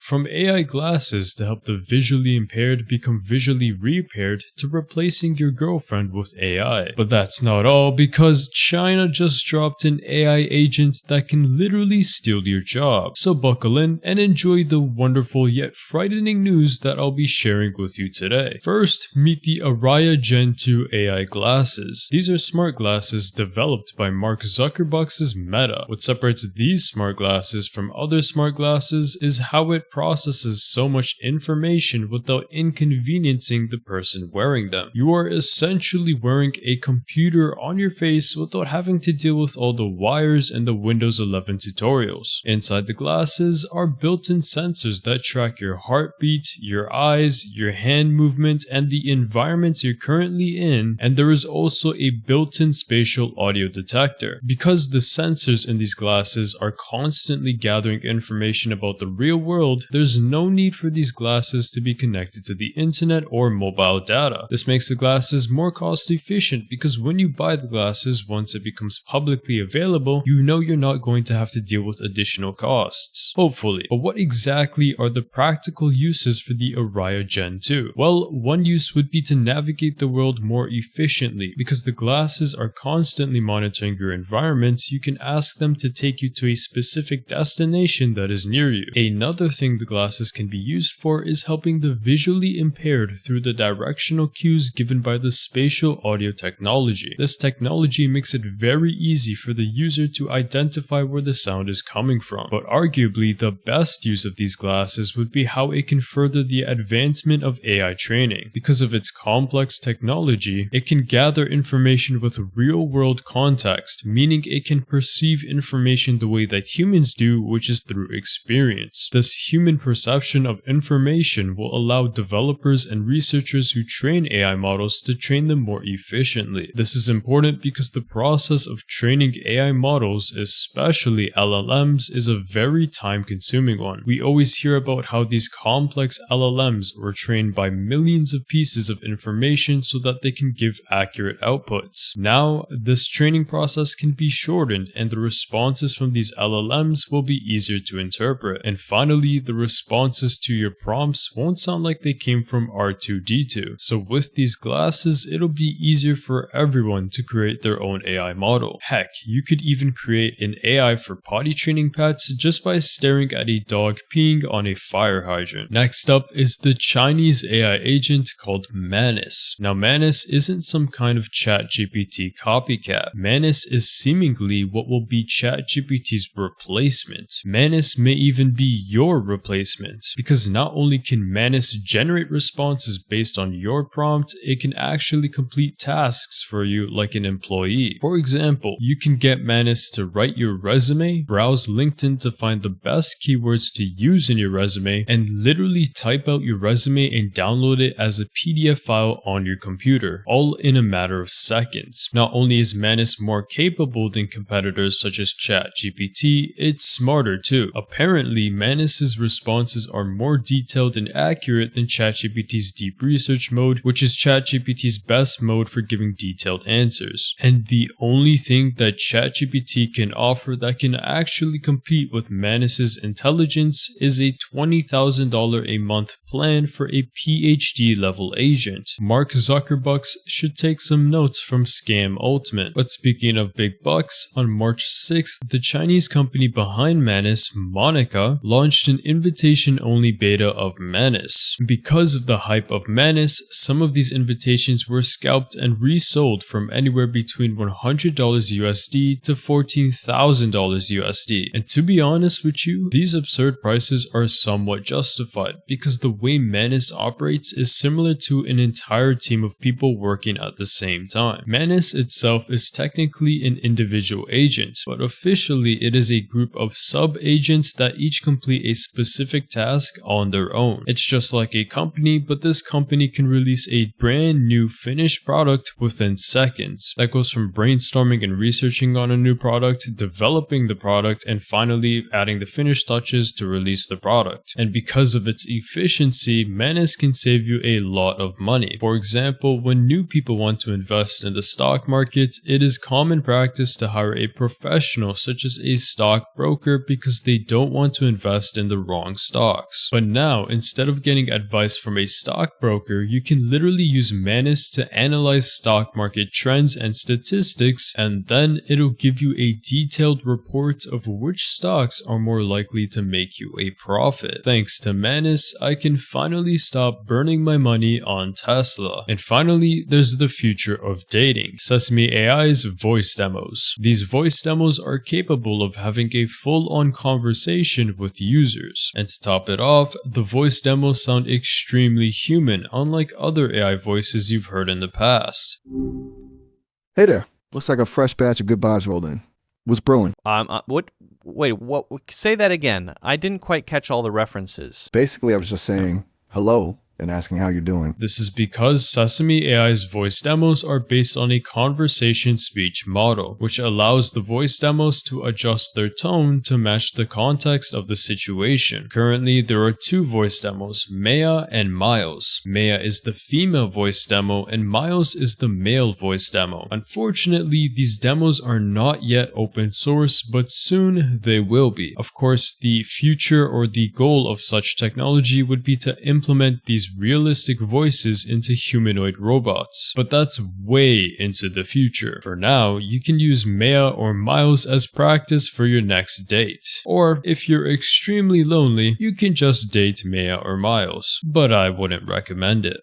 From AI glasses to help the visually impaired become visually repaired to replacing your girlfriend with AI. But that's not all, because China just dropped an AI agent that can literally steal your job. So buckle in and enjoy the wonderful yet frightening news that I'll be sharing with you today. First, meet the Aria Gen 2 AI glasses. These are smart glasses developed by Mark Zuckerberg's Meta. What separates these smart glasses from other smart glasses is how it processes so much information without inconveniencing the person wearing them. You are essentially wearing a computer on your face without having to deal with all the wires and the Windows 11 tutorials. Inside the glasses are built-in sensors that track your heartbeat, your eyes, your hand movement, and the environment you're currently in, and there is also a built-in spatial audio detector. Because the sensors in these glasses are constantly gathering information about the real world, there's no need for these glasses to be connected to the internet or mobile data. This makes the glasses more cost efficient because when you buy the glasses, once it becomes publicly available, you know you're not going to have to deal with additional costs. Hopefully. But what exactly are the practical uses for the Aria Gen 2? Well, one use would be to navigate the world more efficiently. Because the glasses are constantly monitoring your environment, you can ask them to take you to a specific destination that is near you. Another thing the glasses can be used for is helping the visually impaired through the directional cues given by the spatial audio technology. This technology makes it very easy for the user to identify where the sound is coming from. But arguably, the best use of these glasses would be how it can further the advancement of AI training. Because of its complex technology, it can gather information with real-world context, meaning it can perceive information the way that humans do, which is through experience. This human perception of information will allow developers and researchers who train AI models to train them more efficiently. This is important because the process of training AI models, especially LLMs, is a very time-consuming one. We always hear about how these complex LLMs were trained by millions of pieces of information so that they can give accurate outputs. Now, this training process can be shortened and the responses from these LLMs will be easier to interpret. And finally, the responses to your prompts won't sound like they came from R2-D2. So with these glasses, it'll be easier for everyone to create their own AI model. Heck, you could even create an AI for potty training pets just by staring at a dog peeing on a fire hydrant. Next up is the Chinese AI agent called Manus. Now Manus isn't some kind of ChatGPT copycat. Manus is seemingly what will be ChatGPT's replacement. Manus may even be your replacement, because not only can Manus generate responses based on your prompt, it can actually complete tasks for you like an employee. For example, you can get Manus to write your resume, browse LinkedIn to find the best keywords to use in your resume, and literally type out your resume and download it as a PDF file on your computer, all in a matter of seconds. Not only is Manus more capable than competitors such as ChatGPT, it's smarter too. Apparently, Manus's responses are more detailed and accurate than ChatGPT's deep research mode, which is ChatGPT's best mode for giving detailed answers. And the only thing that ChatGPT can offer that can actually compete with Manus's intelligence is a $20,000 a month plan for a PhD level agent. Mark Zuckerberg should take some notes from scam Altman. But speaking of big bucks, on March 6th, the Chinese company behind Manus, Monica, launched an invitation-only beta of Manus. Because of the hype of Manus, some of these invitations were scalped and resold from anywhere between $100 USD to $14,000 USD. And to be honest with you, these absurd prices are somewhat justified because the way Manus operates is similar to an entire team of people working at the same time. Manus itself is technically an individual agent, but officially it is a group of sub-agents that each complete a specific task on their own. It's just like a company, but this company can release a brand new finished product within seconds. That goes from brainstorming and researching on a new product, developing the product, and finally adding the finished touches to release the product. And because of its efficiency, Manus can save you a lot of money. For example, when new people want to invest in the stock market, it is common practice to hire a professional such as a stockbroker because they don't want to invest in the wrong wrong stocks. But now, instead of getting advice from a stockbroker, you can literally use Manus to analyze stock market trends and statistics, and then it'll give you a detailed report of which stocks are more likely to make you a profit. Thanks to Manus, I can finally stop burning my money on Tesla. And finally, there's the future of dating. Sesame AI's voice demos. These voice demos are capable of having a full-on conversation with users. And to top it off, the voice demos sound extremely human, unlike other AI voices you've heard in the past. Hey there. Looks like a fresh batch of good vibes rolled in. What's brewing? What? Wait, what? Say that again. I didn't quite catch all the references. Basically, I was just saying hello and asking how you're doing. This is because Sesame AI's voice demos are based on a conversation speech model, which allows the voice demos to adjust their tone to match the context of the situation. Currently, there are two voice demos, Maya and Miles. Maya is the female voice demo and Miles is the male voice demo. Unfortunately, these demos are not yet open source, but soon they will be. Of course, the future or the goal of such technology would be to implement these realistic voices into humanoid robots, but that's way into the future. For now, you can use Maya or Miles as practice for your next date. Or if you're extremely lonely, you can just date Maya or Miles, but I wouldn't recommend it.